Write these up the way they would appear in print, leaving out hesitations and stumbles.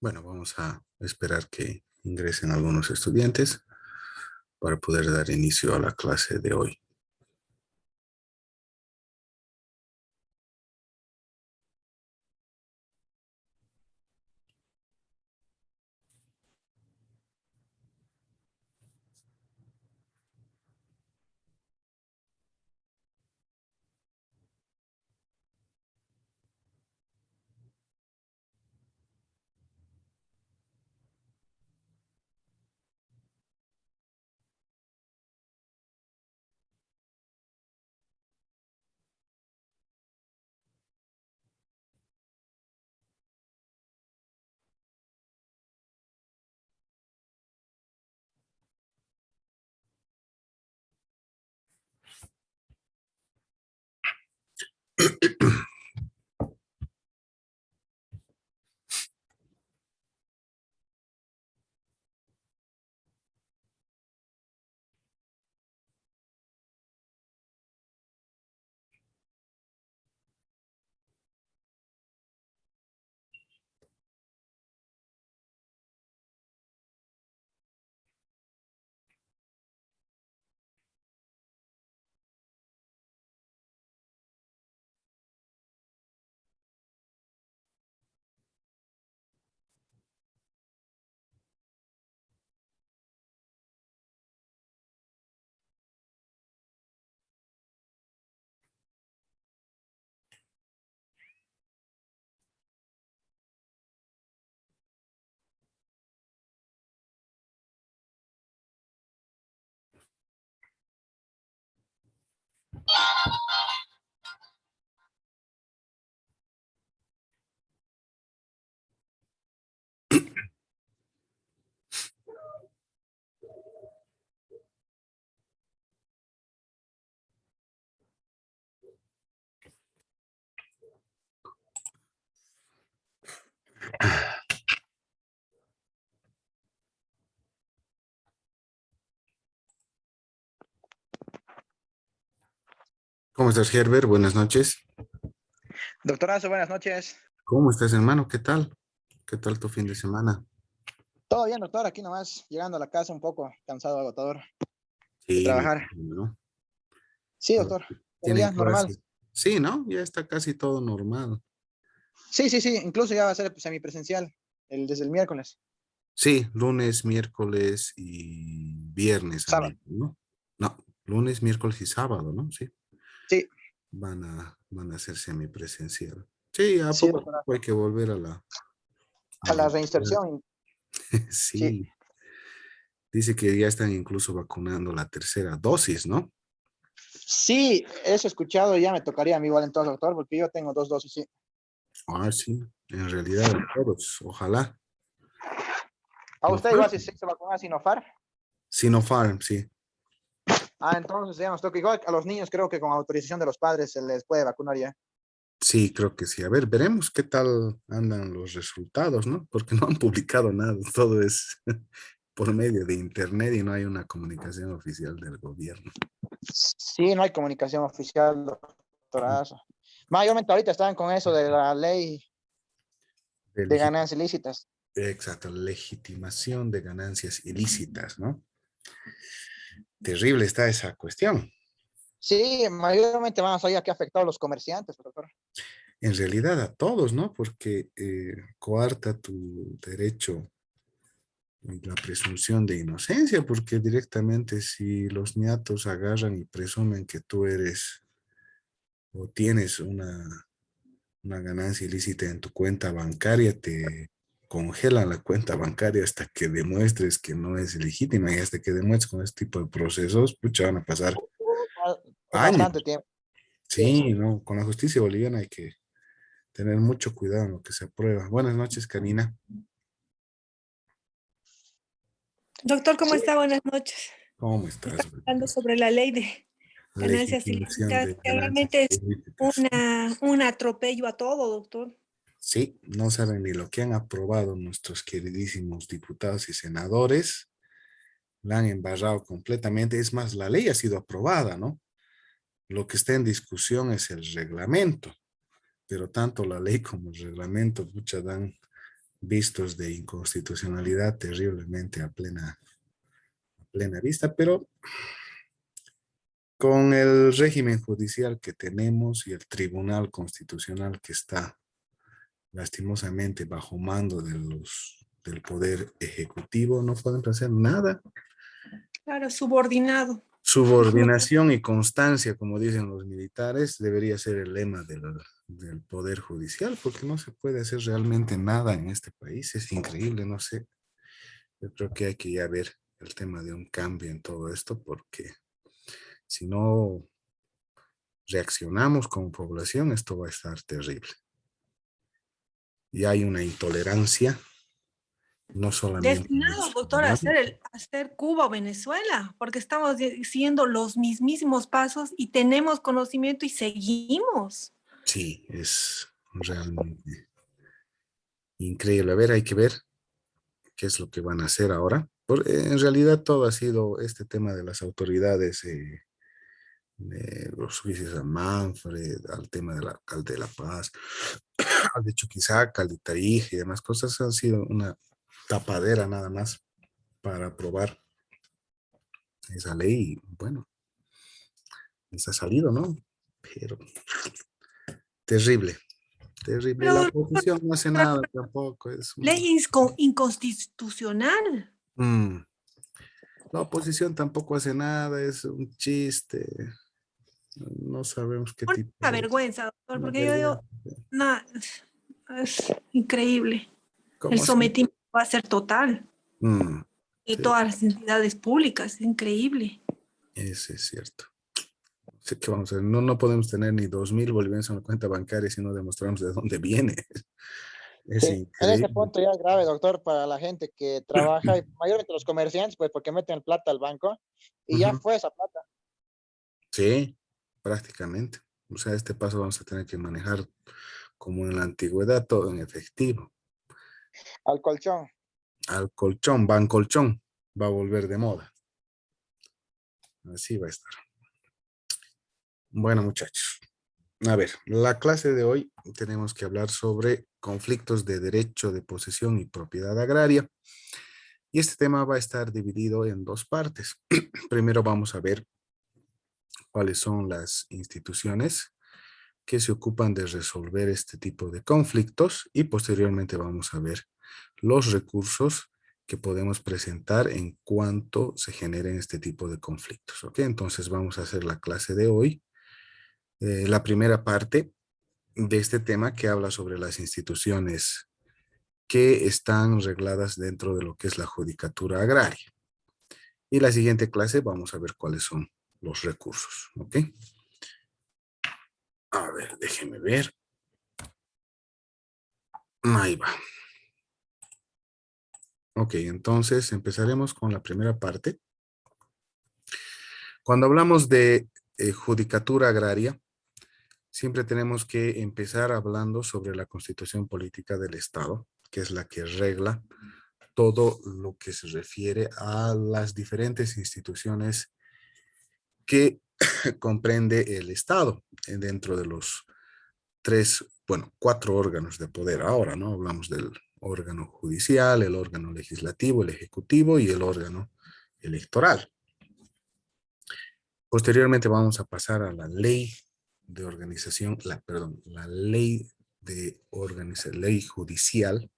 Bueno, vamos a esperar que ingresen algunos estudiantes para poder dar inicio a la clase de hoy. ¿Cómo estás, Herbert? Buenas noches. Doctorazo, buenas noches. ¿Cómo estás, hermano? ¿Qué tal? ¿Qué tal tu fin de semana? Todo bien, doctor, aquí nomás, llegando a la casa un poco cansado, agotador de Sí, me trabajar. imagino, ¿no? Sí, Ahora doctor, pero tienen ya, normal. clases. Sí, ¿no? Ya está casi todo normal. Sí, incluso ya va a ser semipresencial desde el miércoles, Sí, lunes, miércoles y viernes han sábado. dicho, ¿no? No, lunes, miércoles y sábado, ¿no? Sí, Sí, van a ser semipresencial. Sí, a sí, poco a doctora. poco hay que volver a A la la universidad. reinserción, sí. Sí, dice que ya están incluso vacunando la tercera dosis, ¿no? Sí, eso he escuchado, ya me tocaría a mí igual entonces, doctor, porque yo tengo dos dosis, sí. Ah, sí, en realidad a todos, ojalá. ¿A No usted igual si se hizo vacunar Sinopharm? Sinopharm, sí. Ah, entonces ya nos toca igual a los niños, creo que con autorización de los padres se les puede vacunar ya. Sí, creo que sí. A ver, veremos qué tal andan los resultados, ¿no? Porque no han publicado nada, todo es por medio de internet y no hay una comunicación oficial del gobierno. Sí, no hay comunicación oficial, doctorazo. Mayormente ahorita están con eso de la ley De de ganancias ilícitas. Exacto, legitimación de ganancias ilícitas, ¿no? Terrible está esa cuestión. Sí, mayormente van a salir aquí afectados los comerciantes, doctor. En realidad a todos, ¿no? Porque coarta tu derecho y la presunción de inocencia, porque directamente si los niatos agarran y presumen que tú eres o tienes una ganancia ilícita en tu cuenta bancaria, te congelan la cuenta bancaria hasta que demuestres que no es legítima y hasta que demuestres con este tipo de procesos, pucha, van a pasar Es años. bastante tiempo. Sí. Sí, ¿no? Con la justicia boliviana hay que tener mucho cuidado en lo que se aprueba. Buenas noches, Karina. Doctor, ¿cómo Sí, está? Buenas noches. ¿Cómo estás? Está hablando sobre la ley de ganancias Legitimación ilícitas, de que ganancias realmente es ilícitas. un atropello a todo, doctor. Sí, no saben ni lo que han aprobado nuestros queridísimos diputados y senadores. La han embarrado completamente. Es más, la ley ha sido aprobada, ¿no? Lo que está en discusión es el reglamento, pero tanto la ley como el reglamento, pucha, dan vistos de inconstitucionalidad terriblemente a plena vista, pero con el régimen judicial que tenemos y el Tribunal Constitucional que está lastimosamente bajo mando del Poder Ejecutivo, no pueden hacer nada. Claro, subordinado. Subordinación y constancia, como dicen los militares, debería ser el lema del Poder Judicial, porque no se puede hacer realmente nada en este país. Es increíble, no sé. Yo creo que hay que ya ver el tema de un cambio en todo esto, porque si no reaccionamos como población, esto va a estar terrible. Y hay una intolerancia, no solamente en los Destinados, doctor, a ciudadanos. hacer Cuba o Venezuela, porque estamos siguiendo los mismísimos pasos y tenemos conocimiento y seguimos. Sí, es realmente increíble. A ver, hay que ver qué es lo que van a hacer ahora. En realidad todo ha sido este tema de las autoridades, de los juicios a Manfred, al tema del alcalde de La Paz, al de Chuquisaca, al de Tarija y demás cosas, han sido una tapadera nada más para aprobar esa ley. Y bueno, les ha salido, ¿no? Pero terrible, terrible. La Pero oposición no hace nada tampoco. Es ley inconstitucional. Mm. La oposición tampoco hace nada, es un chiste. No sabemos qué tipo Una de... vergüenza, doctor, Una porque yo digo, vergüenza. no, es increíble. El ¿Cómo así? sometimiento va a ser total Mm, de sí, todas las entidades públicas, es increíble. eso es cierto. Sé que vamos a ver, no podemos tener ni 2.000 bolivianos en la cuenta bancaria si no demostramos de dónde viene. Es Sí, en este increíble. punto ya es grave, doctor, para la gente que trabaja, y mayormente los comerciantes, pues porque meten plata al banco y ya Ujú. fue esa plata Sí, prácticamente. O sea, este paso vamos a tener que manejar como en la antigüedad, todo en efectivo. al colchón. Al colchón, bancolchón, va a volver de moda. Así va a estar. Bueno, muchachos. A ver, la clase de hoy tenemos que hablar sobre conflictos de derecho de posesión y propiedad agraria. Y este tema va a estar dividido en dos partes. Primero vamos a ver cuáles son las instituciones que se ocupan de resolver este tipo de conflictos y posteriormente vamos a ver los recursos que podemos presentar en cuanto se generen este tipo de conflictos. ¿Ok? Entonces vamos a hacer la clase de hoy. La primera parte de este tema que habla sobre las instituciones que están regladas dentro de lo que es la judicatura agraria. Y la siguiente clase vamos a ver cuáles son los recursos. ¿Ok? A ver, déjenme ver. Ahí va. Ok, entonces empezaremos con la primera parte. Cuando hablamos de judicatura agraria, siempre tenemos que empezar hablando sobre la constitución política del Estado, que es la que regla todo lo que se refiere a las diferentes instituciones que comprende el Estado dentro de los cuatro órganos de poder ahora, ¿no? Hablamos del órgano judicial, el órgano legislativo, el ejecutivo y el órgano electoral. Posteriormente vamos a pasar a la ley de organización, la ley de ley judicial,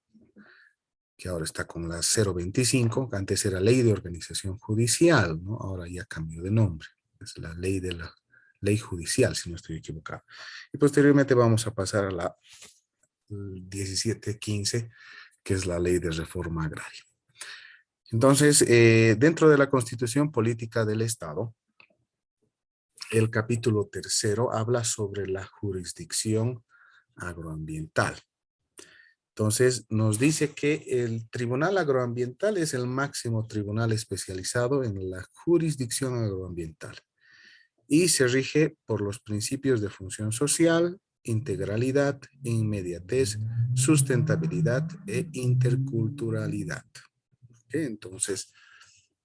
que ahora está con la 025, que antes era ley de organización judicial, ¿no? Ahora ya cambió de nombre. Es la ley de la ley judicial, si no estoy equivocado. Y posteriormente vamos a pasar a la 1715, que es la ley de reforma agraria. Entonces, dentro de la Constitución Política del Estado, el capítulo tercero habla sobre la jurisdicción agroambiental. Entonces, nos dice que el Tribunal Agroambiental es el máximo tribunal especializado en la jurisdicción agroambiental y se rige por los principios de función social, integralidad, inmediatez, sustentabilidad e interculturalidad. ¿Okay? Entonces,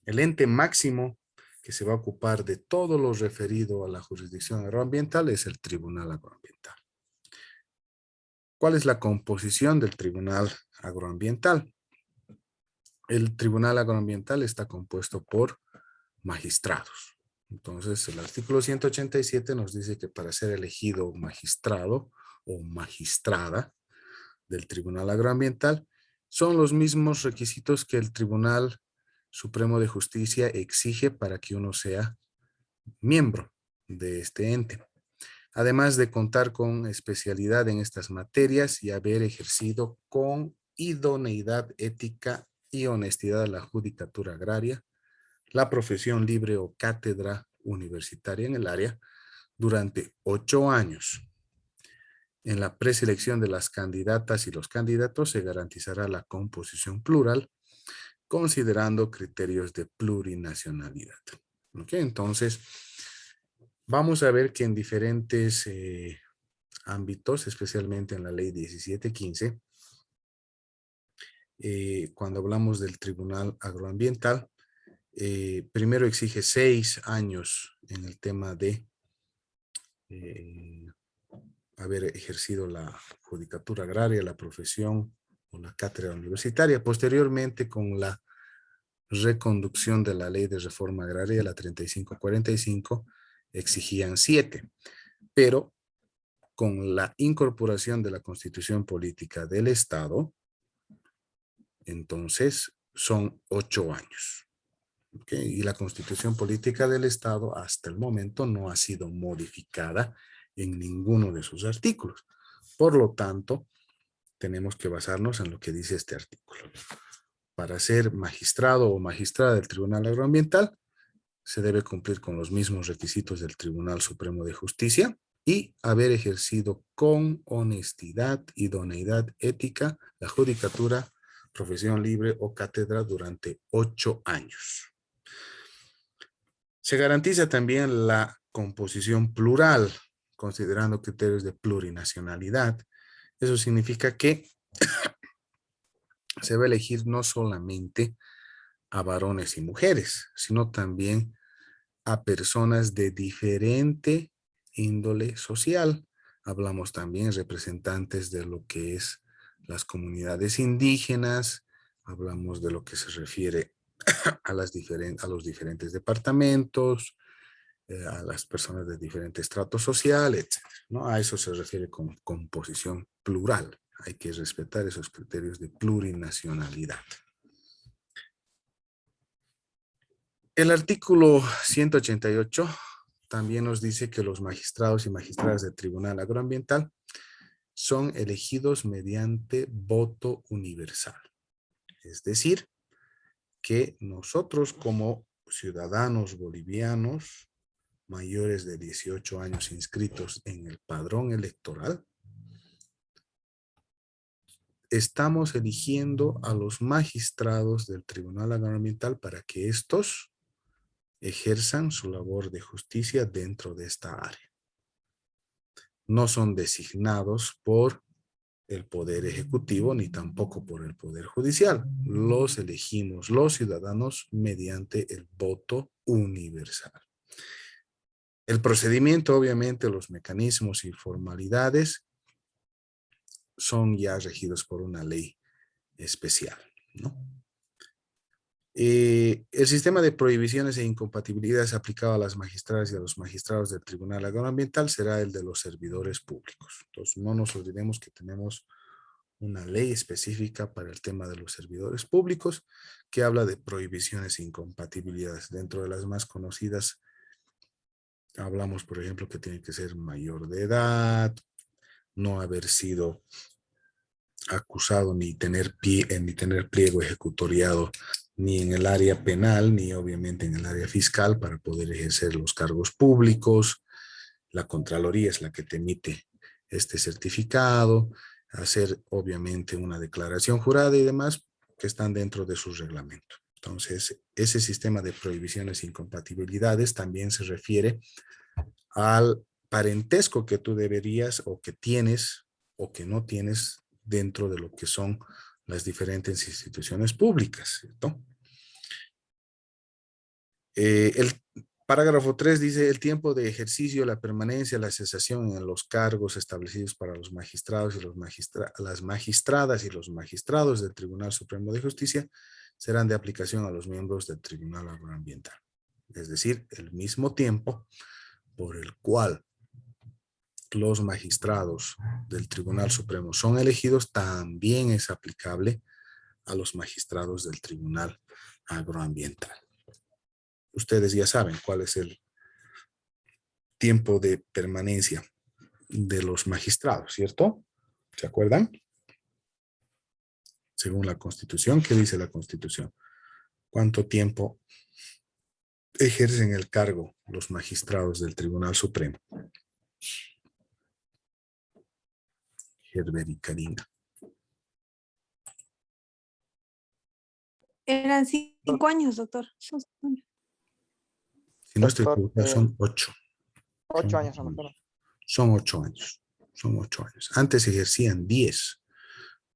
el ente máximo que se va a ocupar de todo lo referido a la jurisdicción agroambiental es el Tribunal Agroambiental. ¿Cuál es la composición del Tribunal Agroambiental. El Tribunal Agroambiental está compuesto por magistrados. Entonces, el artículo 187 nos dice que para ser elegido magistrado o magistrada del Tribunal Agroambiental son los mismos requisitos que el Tribunal Supremo de Justicia exige para que uno sea miembro de este ente. Además de contar con especialidad en estas materias y haber ejercido con idoneidad ética y honestidad la judicatura agraria, la profesión libre o cátedra universitaria en el área durante 8 años. En la preselección de las candidatas y los candidatos se garantizará la composición plural, considerando criterios de plurinacionalidad. ¿Ok? Entonces, vamos a ver que en diferentes ámbitos, especialmente en la ley 1715, cuando hablamos del Tribunal Agroambiental, primero exige 6 años en el tema de haber ejercido la judicatura agraria, la profesión o la cátedra universitaria. Posteriormente, con la reconducción de la ley de reforma agraria, la 3545, exigían 7, pero con la incorporación de la Constitución Política del Estado, entonces son 8 años. ¿Okay? Y la Constitución Política del Estado hasta el momento no ha sido modificada en ninguno de sus artículos. Por lo tanto, tenemos que basarnos en lo que dice este artículo. Para ser magistrado o magistrada del Tribunal Agroambiental, se debe cumplir con los mismos requisitos del Tribunal Supremo de Justicia y haber ejercido con honestidad, idoneidad ética, la judicatura, profesión libre o cátedra durante 8 años. Se garantiza también la composición plural, considerando criterios de plurinacionalidad. Eso significa que se va a elegir no solamente a varones y mujeres, sino también a personas de diferente índole social. Hablamos también representantes de lo que es las comunidades indígenas, hablamos de lo que se refiere a los diferentes departamentos, a las personas de diferente estrato social, etc., ¿no? A eso se refiere con composición plural. Hay que respetar esos criterios de plurinacionalidad. El artículo 188 también nos dice que los magistrados y magistradas del Tribunal Agroambiental son elegidos mediante voto universal. Es decir, que nosotros como ciudadanos bolivianos mayores de 18 años inscritos en el padrón electoral, estamos eligiendo a los magistrados del Tribunal Agroambiental para que estos ejerzan su labor de justicia dentro de esta área. No son designados por el Poder Ejecutivo ni tampoco por el Poder Judicial. Los elegimos los ciudadanos mediante el voto universal. El procedimiento, obviamente, los mecanismos y formalidades son ya regidos por una ley especial, ¿no? El sistema de prohibiciones e incompatibilidades aplicado a las magistradas y a los magistrados del Tribunal Agroambiental será el de los servidores públicos. Entonces, no nos olvidemos que tenemos una ley específica para el tema de los servidores públicos que habla de prohibiciones e incompatibilidades. Dentro de las más conocidas, hablamos, por ejemplo, que tiene que ser mayor de edad, no haber sido acusado ni tener pliego ejecutoriado ni en el área penal, ni obviamente en el área fiscal para poder ejercer los cargos públicos. La Contraloría es la que te emite este certificado, hacer obviamente una declaración jurada y demás que están dentro de su reglamento. Entonces, ese sistema de prohibiciones e incompatibilidades también se refiere al parentesco que tú deberías o que tienes o que no tienes dentro de lo que son las diferentes instituciones públicas, ¿cierto? El Parágrafo 3 dice el tiempo de ejercicio, la permanencia, la cesación en los cargos establecidos para los magistrados y las magistradas y los magistrados del Tribunal Supremo de Justicia serán de aplicación a los miembros del Tribunal Agroambiental. Es decir, el mismo tiempo por el cual los magistrados del Tribunal Supremo son elegidos también es aplicable a los magistrados del Tribunal Agroambiental. Ustedes ya saben cuál es el tiempo de permanencia de los magistrados, ¿cierto? ¿Se acuerdan? Según la Constitución, ¿qué dice la Constitución? ¿Cuánto tiempo ejercen el cargo los magistrados del Tribunal Supremo? Herbert y Karina. Eran 5 años, doctor. Son 5 años. Si no estoy Doctor, equivocado, son 8. 8 años, no me acuerdo. Son 8 años. Son 8 años. Antes ejercían 10,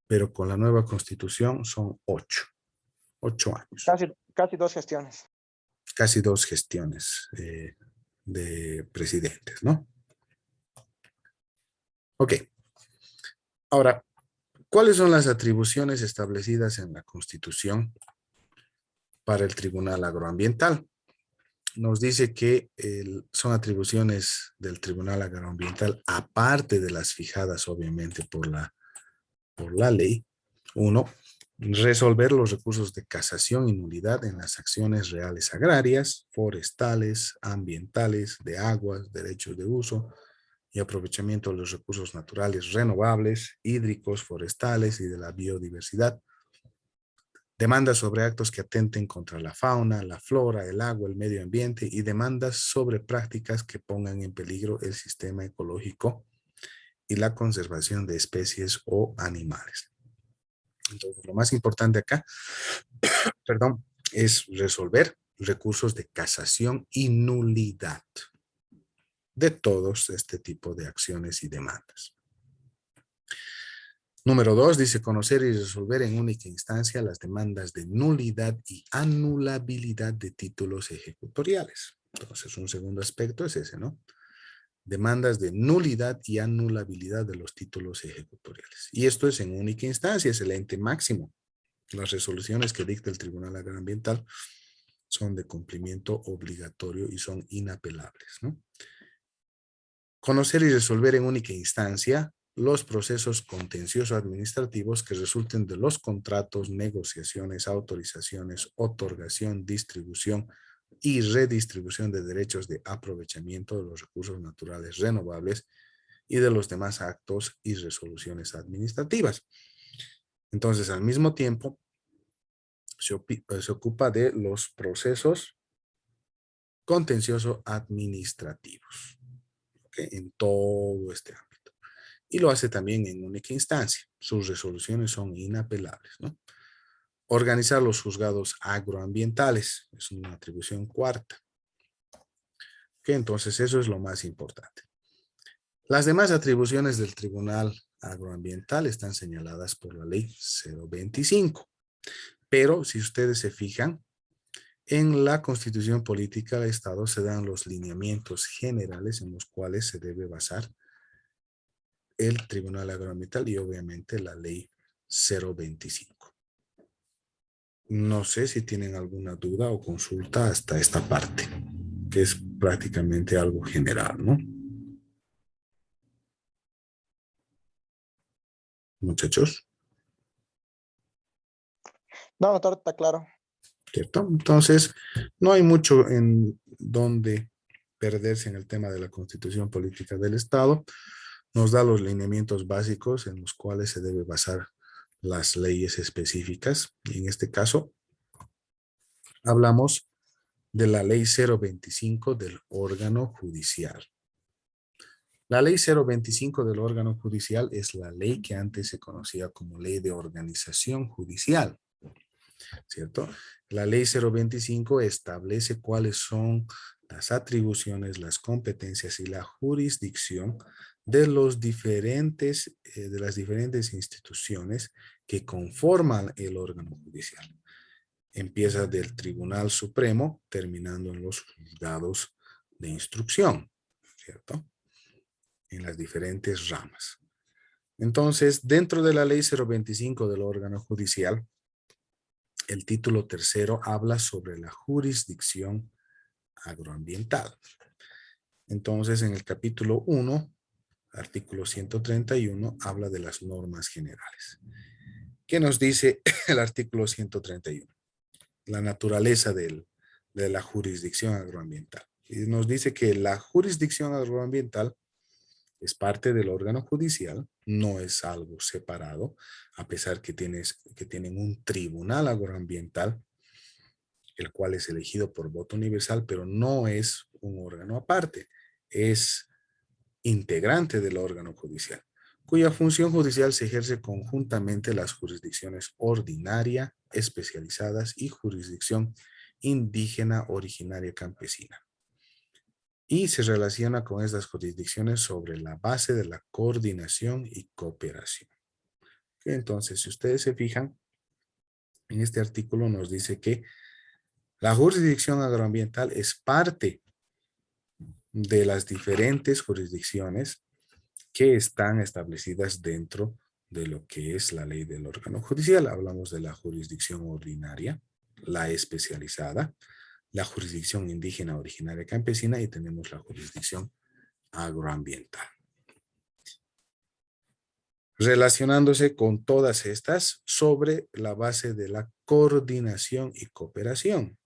pero con la nueva Constitución son 8. 8 años. Casi 2 gestiones. Casi 2 gestiones de presidentes, ¿no? Ok. Ahora, ¿cuáles son las atribuciones establecidas en la Constitución para el Tribunal Agroambiental? Nos dice que son atribuciones del Tribunal Agroambiental, aparte de las fijadas, obviamente, por la ley. 1, resolver los recursos de casación y nulidad en las acciones reales agrarias, forestales, ambientales, de aguas, derechos de uso y aprovechamiento de los recursos naturales renovables, hídricos, forestales y de la biodiversidad. Demandas sobre actos que atenten contra la fauna, la flora, el agua, el medio ambiente y demandas sobre prácticas que pongan en peligro el sistema ecológico y la conservación de especies o animales. Entonces, lo más importante acá, perdón, es resolver recursos de casación y nulidad de todos este tipo de acciones y demandas. Número 2, dice conocer y resolver en única instancia las demandas de nulidad y anulabilidad de títulos ejecutoriales. Entonces, un segundo aspecto es ese, ¿no? Demandas de nulidad y anulabilidad de los títulos ejecutoriales. Y esto es en única instancia, es el ente máximo. Las resoluciones que dicta el Tribunal Agroambiental son de cumplimiento obligatorio y son inapelables, ¿no? Conocer y resolver en única instancia los procesos contenciosos administrativos que resulten de los contratos, negociaciones, autorizaciones, otorgación, distribución y redistribución de derechos de aprovechamiento de los recursos naturales renovables y de los demás actos y resoluciones administrativas. Entonces, al mismo tiempo, se ocupa de los procesos contenciosos administrativos, ¿okay? En todo este ámbito. Y lo hace también en única instancia. Sus resoluciones son inapelables, ¿no? Organizar los juzgados agroambientales es una atribución cuarta. ¿Okay? Entonces, eso es lo más importante. Las demás atribuciones del Tribunal Agroambiental están señaladas por la Ley 025. Pero, si ustedes se fijan, en la Constitución Política del Estado se dan los lineamientos generales en los cuales se debe basar el Tribunal Agroambiental y obviamente la Ley 025. No sé si tienen alguna duda o consulta hasta esta parte, que es prácticamente algo general, ¿no? Muchachos, No, doctor, está claro. ¿cierto? Entonces, no hay mucho en donde perderse en el tema de la Constitución Política del Estado. Nos da los lineamientos básicos en los cuales se debe basar las leyes específicas. Y en este caso, hablamos de la Ley 025 del órgano judicial. La Ley 025 del órgano judicial es la ley que antes se conocía como Ley de Organización Judicial, ¿cierto? La Ley 025 establece cuáles son las atribuciones, las competencias y la jurisdicción de las diferentes instituciones que conforman el órgano judicial. Empieza del Tribunal Supremo, terminando en los juzgados de instrucción, ¿cierto? En las diferentes ramas. Entonces, dentro de la ley 025 del órgano judicial, el título tercero habla sobre la jurisdicción agroambiental. Entonces, en el capítulo 1, artículo 131, habla de las normas generales. ¿Qué nos dice el artículo 131? La naturaleza de la jurisdicción agroambiental. Y nos dice que la jurisdicción agroambiental es parte del órgano judicial, no es algo separado, a pesar que tienen un tribunal agroambiental, el cual es elegido por voto universal, pero no es un órgano aparte, es integrante del órgano judicial, cuya función judicial se ejerce conjuntamente las jurisdicciones ordinaria, especializadas y jurisdicción indígena, originaria, campesina. Y se relaciona con estas jurisdicciones sobre la base de la coordinación y cooperación. Entonces, si ustedes se fijan, en este artículo nos dice que la jurisdicción agroambiental es parte de las diferentes jurisdicciones que están establecidas dentro de lo que es la ley del órgano judicial. Hablamos de la jurisdicción ordinaria, la especializada, la jurisdicción indígena, originaria, campesina, y tenemos la jurisdicción agroambiental. Relacionándose con todas estas sobre la base de la coordinación y cooperación.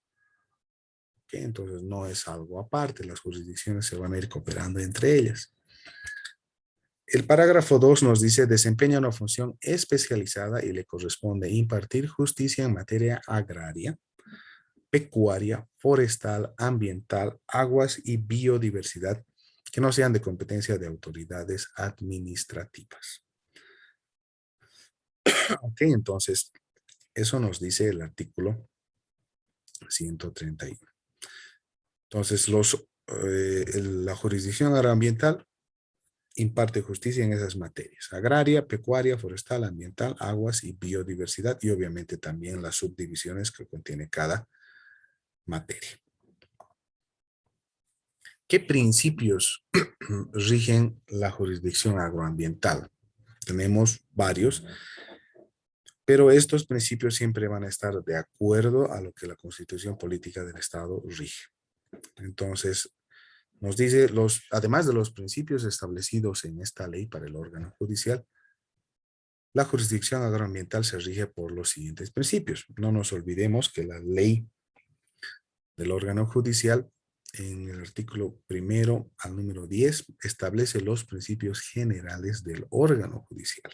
¿Okay? Entonces no es algo aparte, las jurisdicciones se van a ir cooperando entre ellas. El parágrafo 2 nos dice: desempeña una función especializada y le corresponde impartir justicia en materia agraria, pecuaria, forestal, ambiental, aguas y biodiversidad que no sean de competencia de autoridades administrativas. Ok, entonces, eso nos dice el artículo 131. Entonces, la jurisdicción agroambiental imparte justicia en esas materias: agraria, pecuaria, forestal, ambiental, aguas y biodiversidad, y obviamente también las subdivisiones que contiene cada materia. ¿Qué principios rigen la jurisdicción agroambiental? Tenemos varios, pero estos principios siempre van a estar de acuerdo a lo que la Constitución Política del Estado rige. Entonces, nos dice, además de los principios establecidos en esta ley para el órgano judicial, la jurisdicción agroambiental se rige por los siguientes principios. No nos olvidemos que la ley del órgano judicial, en el artículo 1 al número 10, establece los principios generales del órgano judicial.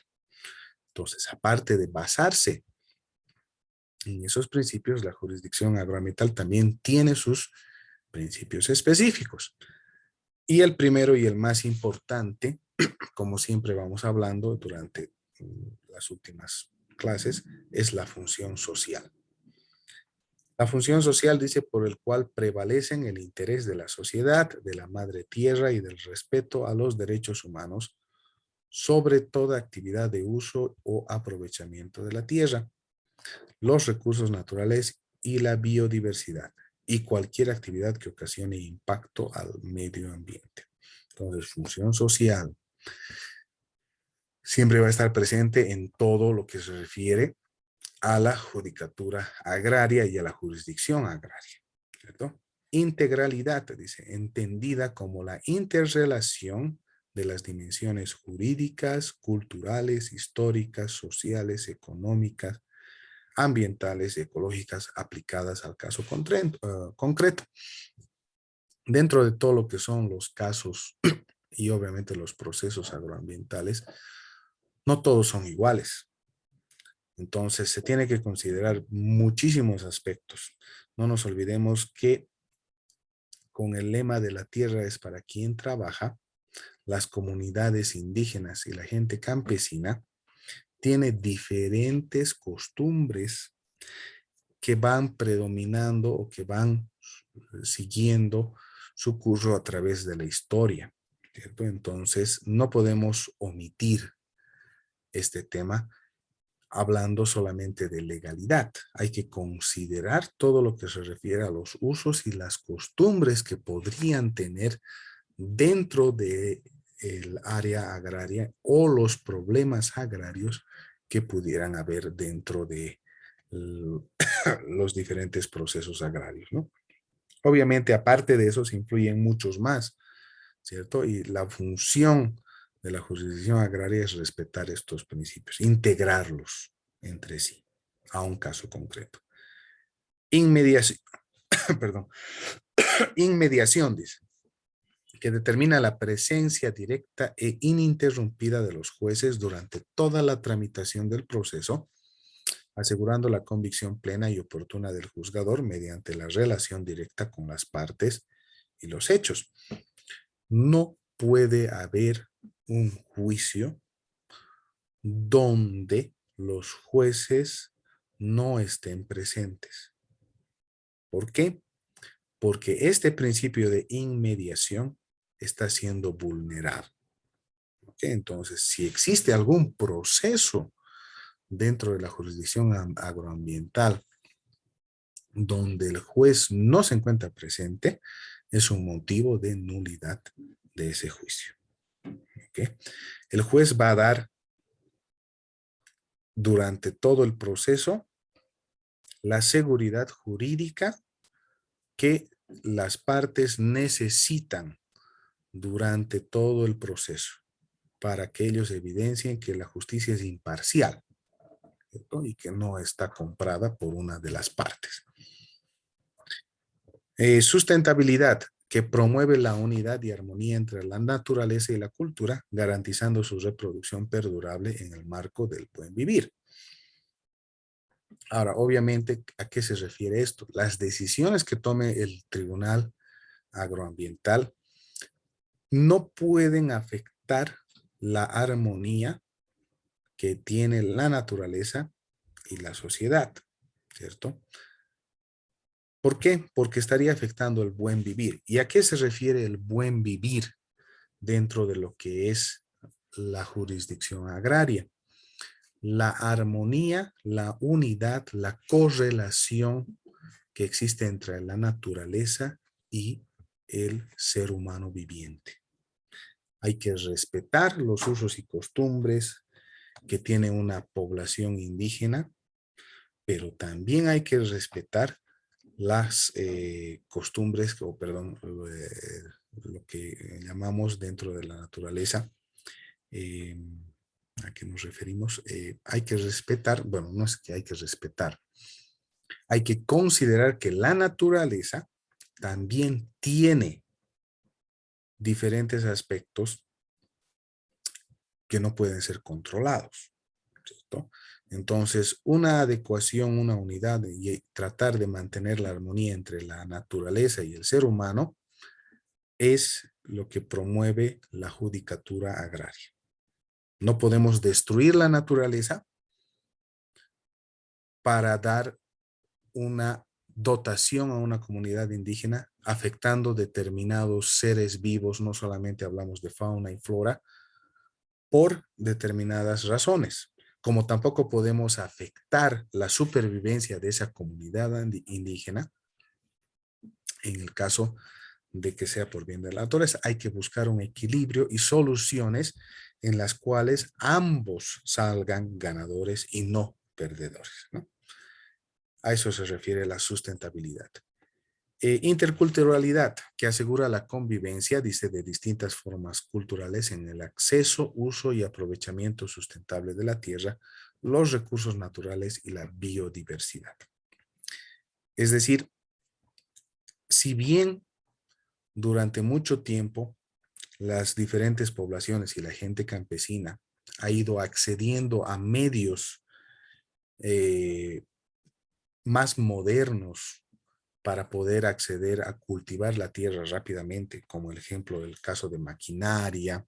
Entonces, aparte de basarse en esos principios, la jurisdicción agroambiental también tiene sus principios específicos. Y el primero y el más importante, como siempre vamos hablando durante las últimas clases, es la función social. La función social dice: por el cual prevalecen el interés de la sociedad, de la madre tierra y del respeto a los derechos humanos sobre toda actividad de uso o aprovechamiento de la tierra, los recursos naturales y la biodiversidad, y cualquier actividad que ocasione impacto al medio ambiente. Entonces, función social siempre va a estar presente en todo lo que se refiere a la judicatura agraria y a la jurisdicción agraria, ¿cierto? Integralidad, dice, entendida como la interrelación de las dimensiones jurídicas, culturales, históricas, sociales, económicas, ambientales y ecológicas aplicadas al caso concreto. Dentro de todo lo que son los casos y obviamente los procesos agroambientales, no todos son iguales. Entonces se tiene que considerar muchísimos aspectos. No nos olvidemos que con el lema de la tierra es para quien trabaja, las comunidades indígenas y la gente campesina tiene diferentes costumbres que van predominando o que van siguiendo su curso a través de la historia, ¿cierto? Entonces no podemos omitir este tema hablando solamente de legalidad. Hay que considerar todo lo que se refiere a los usos y las costumbres que podrían tener dentro de el área agraria o los problemas agrarios que pudieran haber dentro de los diferentes procesos agrarios, ¿no? Obviamente, aparte de eso, se influyen muchos más, ¿cierto? Y la función de la jurisdicción agraria es respetar estos principios, integrarlos entre sí, a un caso concreto. Inmediación, perdón, inmediación, dice, que determina la presencia directa e ininterrumpida de los jueces durante toda la tramitación del proceso, asegurando la convicción plena y oportuna del juzgador mediante la relación directa con las partes y los hechos. No puede haber un juicio donde los jueces no estén presentes. ¿Por qué? Porque este principio de inmediación está siendo vulnerado. ¿Okay? Entonces, si existe algún proceso dentro de la jurisdicción agroambiental donde el juez no se encuentra presente, es un motivo de nulidad de ese juicio. ¿Okay? El juez va a dar durante todo el proceso la seguridad jurídica que las partes necesitan durante todo el proceso para que ellos evidencien que la justicia es imparcial, ¿cierto? Y que no está comprada por una de las partes. Sustentabilidad, que promueve la unidad y armonía entre la naturaleza y la cultura, garantizando su reproducción perdurable en el marco del buen vivir. Ahora, obviamente, ¿a qué se refiere esto? Las decisiones que tome el tribunal agroambiental no pueden afectar la armonía que tiene la naturaleza y la sociedad, ¿cierto? ¿Por qué? Porque estaría afectando el buen vivir. ¿Y a qué se refiere el buen vivir dentro de lo que es la jurisdicción agraria? La armonía, la unidad, la correlación que existe entre la naturaleza y el ser humano viviente. Hay que respetar los usos y costumbres que tiene una población indígena, pero también hay que respetar las costumbres, o perdón, lo que llamamos dentro de la naturaleza, ¿a qué nos referimos? Hay que respetar, bueno, no es que hay que respetar, hay que considerar que la naturaleza también tiene diferentes aspectos que no pueden ser controlados, ¿cierto? Entonces, una adecuación, una unidad y tratar de mantener la armonía entre la naturaleza y el ser humano es lo que promueve la judicatura agraria. No podemos destruir la naturaleza para dar una dotación a una comunidad indígena afectando determinados seres vivos, no solamente hablamos de fauna y flora, por determinadas razones, como tampoco podemos afectar la supervivencia de esa comunidad indígena en el caso de que sea por bien de la naturaleza. Hay que buscar un equilibrio y soluciones en las cuales ambos salgan ganadores y no perdedores, ¿no? A eso se refiere la sustentabilidad. Interculturalidad, que asegura la convivencia, dice, de distintas formas culturales en el acceso, uso y aprovechamiento sustentable de la tierra, los recursos naturales y la biodiversidad. Es decir, si bien durante mucho tiempo las diferentes poblaciones y la gente campesina ha ido accediendo a medios más modernos para poder acceder a cultivar la tierra rápidamente, como el ejemplo del caso de maquinaria,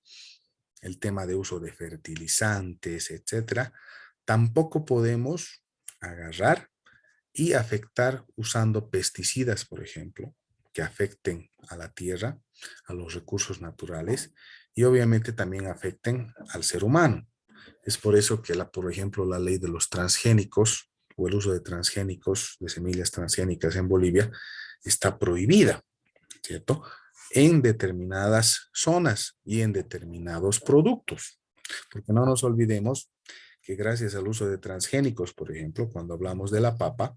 el tema de uso de fertilizantes, etcétera, tampoco podemos agarrar y afectar usando pesticidas, por ejemplo, que afecten a la tierra, a los recursos naturales y obviamente también afecten al ser humano. Es por eso que, por ejemplo, la ley de los transgénicos o el uso de transgénicos, de semillas transgénicas en Bolivia, está prohibida, ¿cierto? En determinadas zonas y en determinados productos. Porque no nos olvidemos que gracias al uso de transgénicos, por ejemplo, cuando hablamos de la papa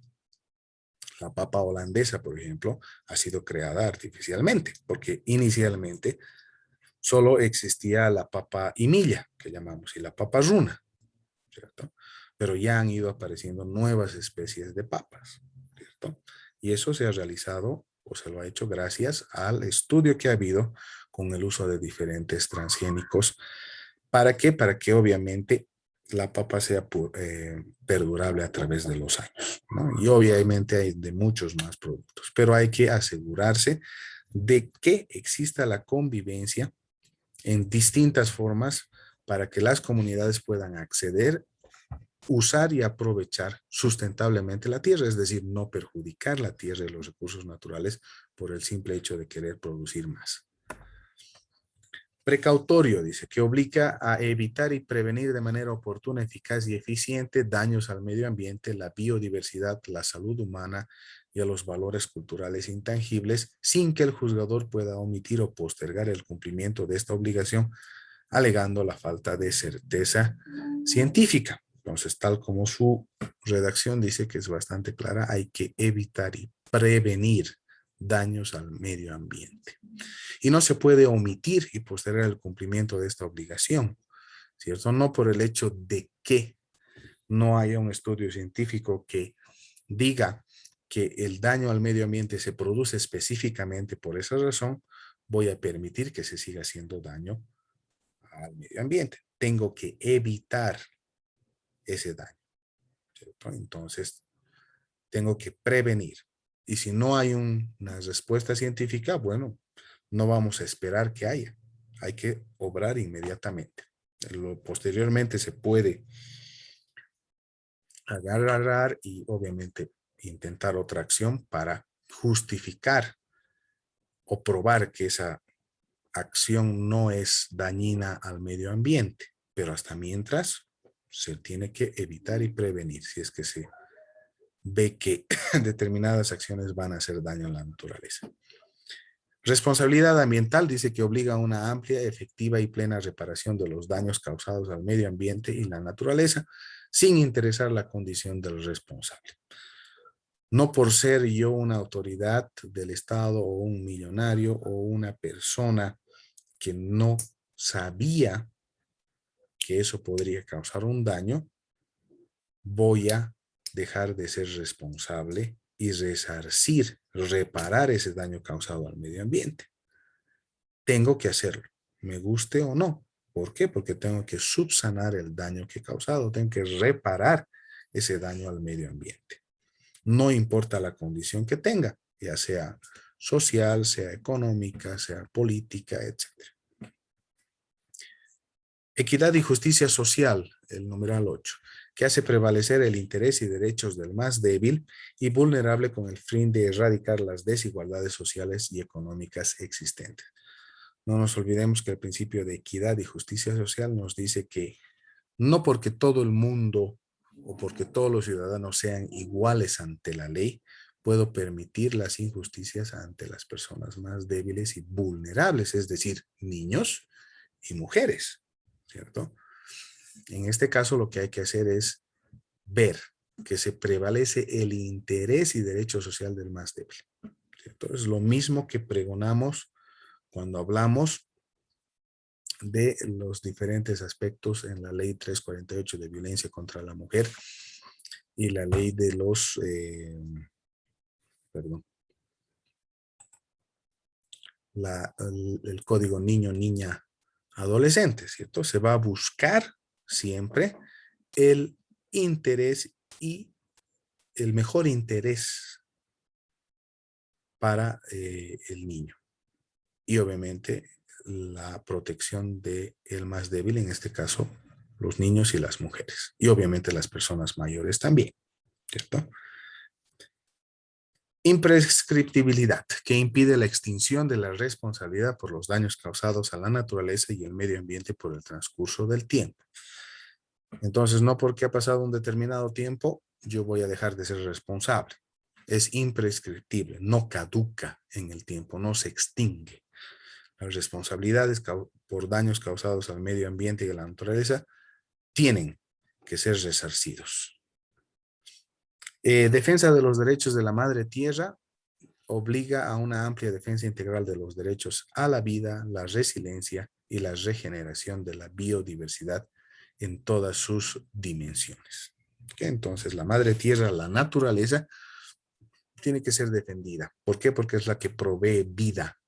holandesa, por ejemplo, ha sido creada artificialmente, porque inicialmente solo existía la papa imilla, que llamamos, y la papa runa, ¿cierto? Pero ya han ido apareciendo nuevas especies de papas, ¿cierto? Y eso se ha realizado o se lo ha hecho gracias al estudio que ha habido con el uso de diferentes transgénicos. ¿Para qué? Para que obviamente la papa sea perdurable a través de los años, ¿no? Y obviamente hay de muchos más productos, pero hay que asegurarse de que exista la convivencia en distintas formas para que las comunidades puedan acceder, usar y aprovechar sustentablemente la tierra, es decir, no perjudicar la tierra y los recursos naturales por el simple hecho de querer producir más. Precautorio, dice, que obliga a evitar y prevenir de manera oportuna, eficaz y eficiente daños al medio ambiente, la biodiversidad, la salud humana y a los valores culturales intangibles, sin que el juzgador pueda omitir o postergar el cumplimiento de esta obligación, alegando la falta de certeza científica. Entonces, tal como su redacción dice, que es bastante clara, hay que evitar y prevenir daños al medio ambiente. Y no se puede omitir y postergar el cumplimiento de esta obligación, ¿cierto? No por el hecho de que no haya un estudio científico que diga que el daño al medio ambiente se produce específicamente por esa razón, voy a permitir que se siga haciendo daño al medio ambiente. Tengo que evitar ese daño, ¿cierto? Entonces, tengo que prevenir. Y si no hay una respuesta científica, bueno, no vamos a esperar que haya. Hay que obrar inmediatamente. Posteriormente se puede agarrar y obviamente intentar otra acción para justificar o probar que esa acción no es dañina al medio ambiente. Pero hasta mientras se tiene que evitar y prevenir si es que se ve que determinadas acciones van a hacer daño a la naturaleza. Responsabilidad ambiental dice que obliga a una amplia, efectiva y plena reparación de los daños causados al medio ambiente y la naturaleza, sin interesar la condición del responsable. No por ser yo una autoridad del Estado o un millonario o una persona que no sabía que eso podría causar un daño, voy a dejar de ser responsable y resarcir, reparar ese daño causado al medio ambiente. Tengo que hacerlo, me guste o no. ¿Por qué? Porque tengo que subsanar el daño que he causado, tengo que reparar ese daño al medio ambiente. No importa la condición que tenga, ya sea social, sea económica, sea política, etc. Equidad y justicia social, el numeral 8, que hace prevalecer el interés y derechos del más débil y vulnerable con el fin de erradicar las desigualdades sociales y económicas existentes. No nos olvidemos que el principio de equidad y justicia social nos dice que no porque todo el mundo o porque todos los ciudadanos sean iguales ante la ley, puedo permitir las injusticias ante las personas más débiles y vulnerables, es decir, niños y mujeres, ¿cierto? En este caso lo que hay que hacer es ver que se prevalece el interés y derecho social del más débil, ¿cierto? Es lo mismo que pregonamos cuando hablamos de los diferentes aspectos en la ley 348 de violencia contra la mujer y la ley de los, el código niño-niña adolescente, ¿cierto? Se va a buscar siempre el interés y el mejor interés para el niño. Y obviamente la protección del más débil, en este caso, los niños y las mujeres. Y obviamente las personas mayores también, ¿cierto? Imprescriptibilidad, que impide la extinción de la responsabilidad por los daños causados a la naturaleza y el medio ambiente por el transcurso del tiempo. Entonces, no porque ha pasado un determinado tiempo, yo voy a dejar de ser responsable. Es imprescriptible, no caduca en el tiempo, no se extingue. Las responsabilidades por daños causados al medio ambiente y a la naturaleza tienen que ser resarcidos. Defensa de los derechos de la madre tierra obliga a una amplia defensa integral de los derechos a la vida, la resiliencia y la regeneración de la biodiversidad en todas sus dimensiones. Entonces, la madre tierra, la naturaleza, tiene que ser defendida. ¿Por qué? Porque es la que provee vida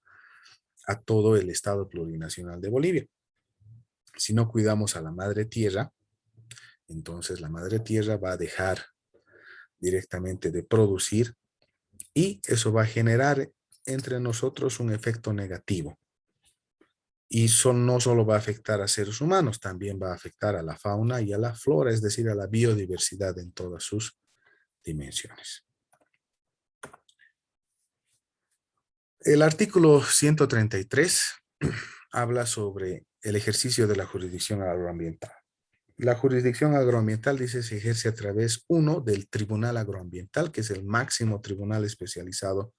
a todo el Estado plurinacional de Bolivia. Si no cuidamos a la madre tierra, entonces la madre tierra va a dejar directamente de producir y eso va a generar entre nosotros un efecto negativo. Y eso no solo va a afectar a seres humanos, también va a afectar a la fauna y a la flora, es decir, a la biodiversidad en todas sus dimensiones. El artículo 133 habla sobre el ejercicio de la jurisdicción agroambiental. La jurisdicción agroambiental, dice, se ejerce a través, uno, del Tribunal Agroambiental, que es el máximo tribunal especializado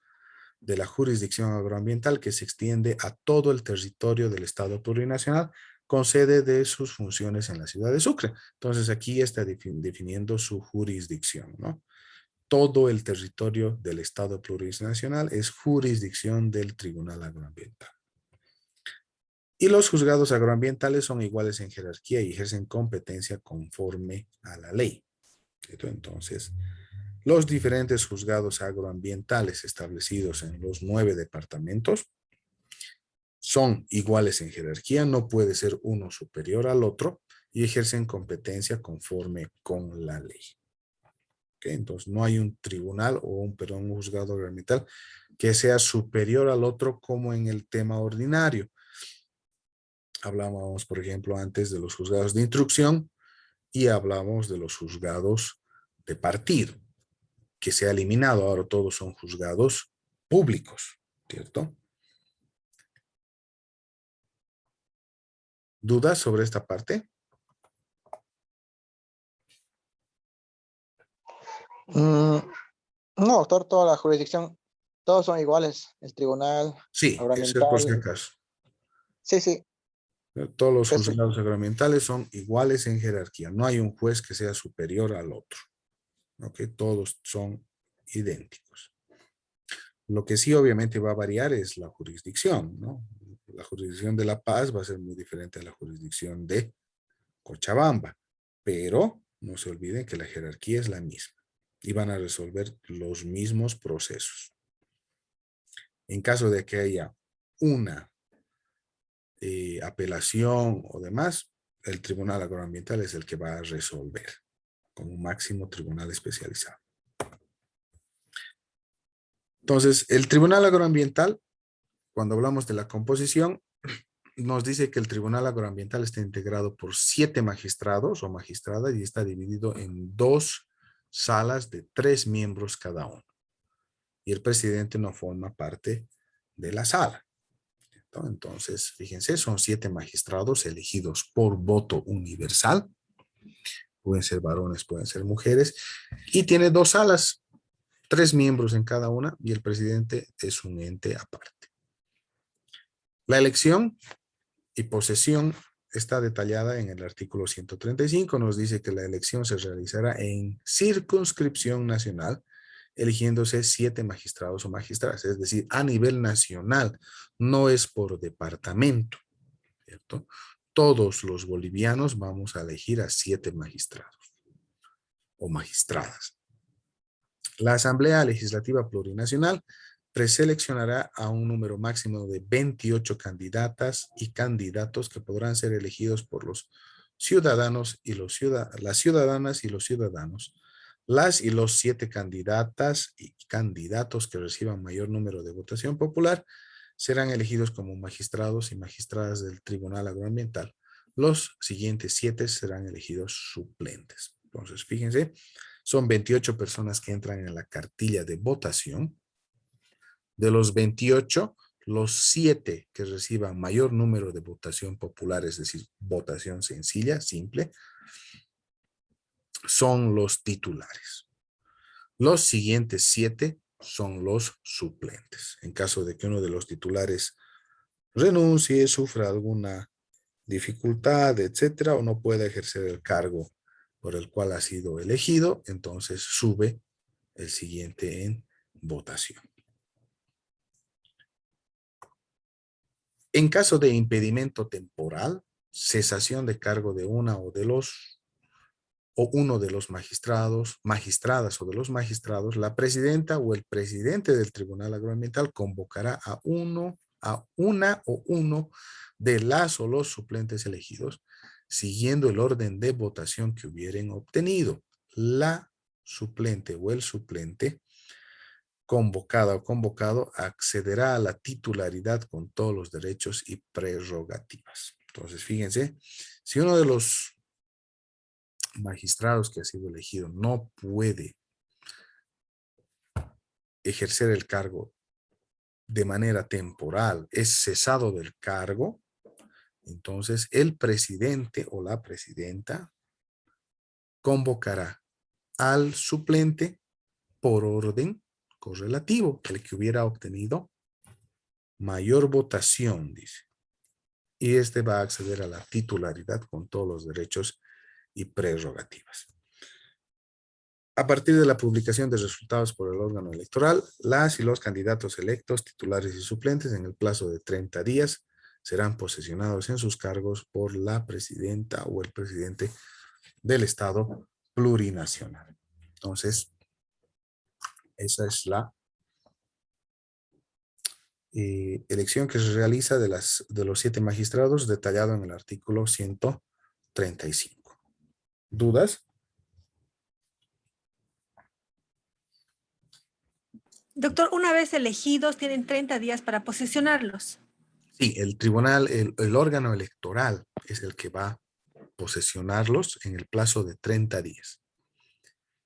de la jurisdicción agroambiental, que se extiende a todo el territorio del Estado plurinacional, con sede de sus funciones en la ciudad de Sucre. Entonces, aquí está definiendo su jurisdicción, ¿no? Todo el territorio del Estado plurinacional es jurisdicción del Tribunal Agroambiental. Y los juzgados agroambientales son iguales en jerarquía y ejercen competencia conforme a la ley. Entonces, los diferentes juzgados agroambientales establecidos en los 9 departamentos son iguales en jerarquía, no puede ser uno superior al otro y ejercen competencia conforme con la ley. Entonces, no hay un tribunal o un juzgado agroambiental que sea superior al otro como en el tema ordinario. Hablábamos, por ejemplo, antes de los juzgados de instrucción y hablamos de los juzgados de partido, que se ha eliminado. Ahora todos son juzgados públicos, ¿cierto? ¿Dudas sobre esta parte? No, doctor, toda la jurisdicción, todos son iguales. El tribunal Sí, eso es por si agroambiental. acaso. Sí, sí. Todos los Eso. juzgados agroambientales son iguales en jerarquía. No hay un juez que sea superior al otro. ¿Ok? Todos son idénticos. Lo que sí obviamente va a variar es la jurisdicción, ¿no? La jurisdicción de La Paz va a ser muy diferente a la jurisdicción de Cochabamba, pero no se olviden que la jerarquía es la misma y van a resolver los mismos procesos. En caso de que haya una apelación o demás, el Tribunal Agroambiental es el que va a resolver como máximo tribunal especializado. Entonces, el Tribunal Agroambiental, cuando hablamos de la composición, nos dice que el Tribunal Agroambiental está integrado por 7 magistrados o magistradas y está dividido en 2 salas de 3 miembros cada uno. Y el presidente no forma parte de la sala. Entonces, fíjense, son 7 magistrados elegidos por voto universal. Pueden ser varones, pueden ser mujeres. Y tiene 2 salas, 3 miembros en cada una y el presidente es un ente aparte. La elección y posesión está detallada en el artículo 135. Nos dice que la elección se realizará en circunscripción nacional, eligiéndose 7 magistrados o magistradas, es decir, a nivel nacional, no es por departamento, ¿cierto? Todos los bolivianos vamos a elegir a 7 magistrados o magistradas. La Asamblea Legislativa Plurinacional preseleccionará a un número máximo de 28 candidatas y candidatos que podrán ser elegidos por los ciudadanos y las ciudadanas y los ciudadanos. Las y los 7 candidatas y candidatos que reciban mayor número de votación popular serán elegidos como magistrados y magistradas del Tribunal Agroambiental. Los siguientes 7 serán elegidos suplentes. Entonces, fíjense, son 28 personas que entran en la cartilla de votación. De los 28, los 7 que reciban mayor número de votación popular, es decir, votación sencilla, simple, son los titulares. Los siguientes 7 son los suplentes. En caso de que uno de los titulares renuncie, sufra alguna dificultad, etcétera, o no pueda ejercer el cargo por el cual ha sido elegido, entonces sube el siguiente en votación. En caso de impedimento temporal, cesación de cargo de uno de los magistrados, magistradas o de los magistrados, la presidenta o el presidente del Tribunal Agroambiental convocará a una o uno de las o los suplentes elegidos, siguiendo el orden de votación que hubieren obtenido. La suplente o el suplente convocada o convocado accederá a la titularidad con todos los derechos y prerrogativas. Entonces, fíjense, si uno de los magistrados que ha sido elegido no puede ejercer el cargo de manera temporal, es cesado del cargo, entonces el presidente o la presidenta convocará al suplente por orden correlativo, el que hubiera obtenido mayor votación, dice. Y este va a acceder a la titularidad con todos los derechos y prerrogativas. A partir de la publicación de resultados por el órgano electoral, las y los candidatos electos, titulares y suplentes en el plazo de 30 días serán posesionados en sus cargos por la presidenta o el presidente del Estado plurinacional. Entonces, esa es la elección que se realiza de los 7 magistrados detallado en el artículo 135. ¿Dudas? Doctor, una vez elegidos, tienen 30 días para posesionarlos. Sí, el tribunal, el órgano electoral es el que va a posesionarlos en el plazo de 30 días.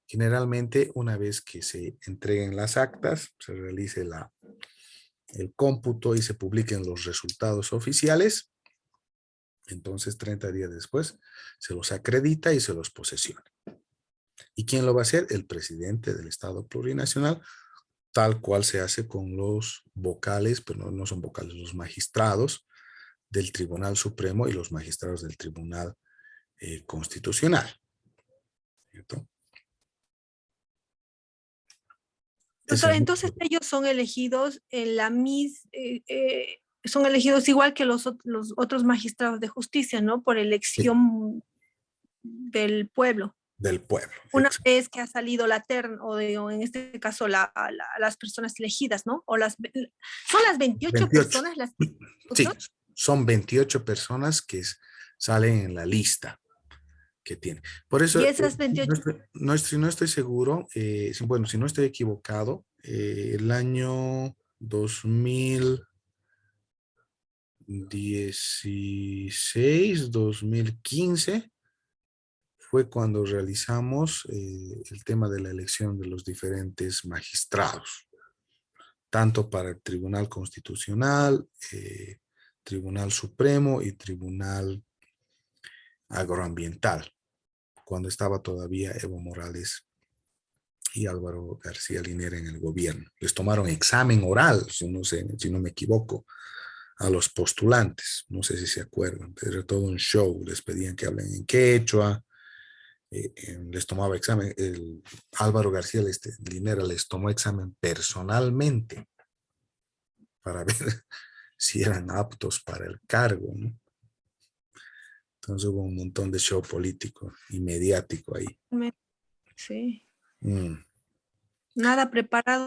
Generalmente, una vez que se entreguen las actas, se realice el cómputo y se publiquen los resultados oficiales, entonces 30 días después se los acredita y se los posesiona. ¿Y quién lo va a hacer? El presidente del Estado plurinacional, tal cual se hace con los vocales, pero no son vocales, los magistrados del Tribunal Supremo y los magistrados del Tribunal Constitucional. ¿Cierto? Doctor, entonces ellos son elegidos en la son elegidos igual que los otros magistrados de justicia, ¿no? Por elección del pueblo. Del pueblo. Una vez que ha salido la terna, o en este caso las personas elegidas, ¿no? ¿Son las 28 personas las que... Sí, son 28 personas que salen en la lista que tiene. Por eso, y esas 28... no estoy seguro, bueno, si no estoy equivocado, el año 2016, 2015, fue cuando realizamos el tema de la elección de los diferentes magistrados, tanto para el Tribunal Constitucional, Tribunal Supremo y Tribunal Agroambiental, cuando estaba todavía Evo Morales y Álvaro García Linera en el gobierno. Les tomaron examen oral, si no me equivoco, a los postulantes. No sé si se acuerdan, pero era todo un show. Les pedían que hablen en quechua, les tomaba examen. Álvaro García Linera les tomó examen personalmente para ver si eran aptos para el cargo, ¿no? Entonces hubo un montón de show político y mediático ahí. Sí. Mm. Nada preparado.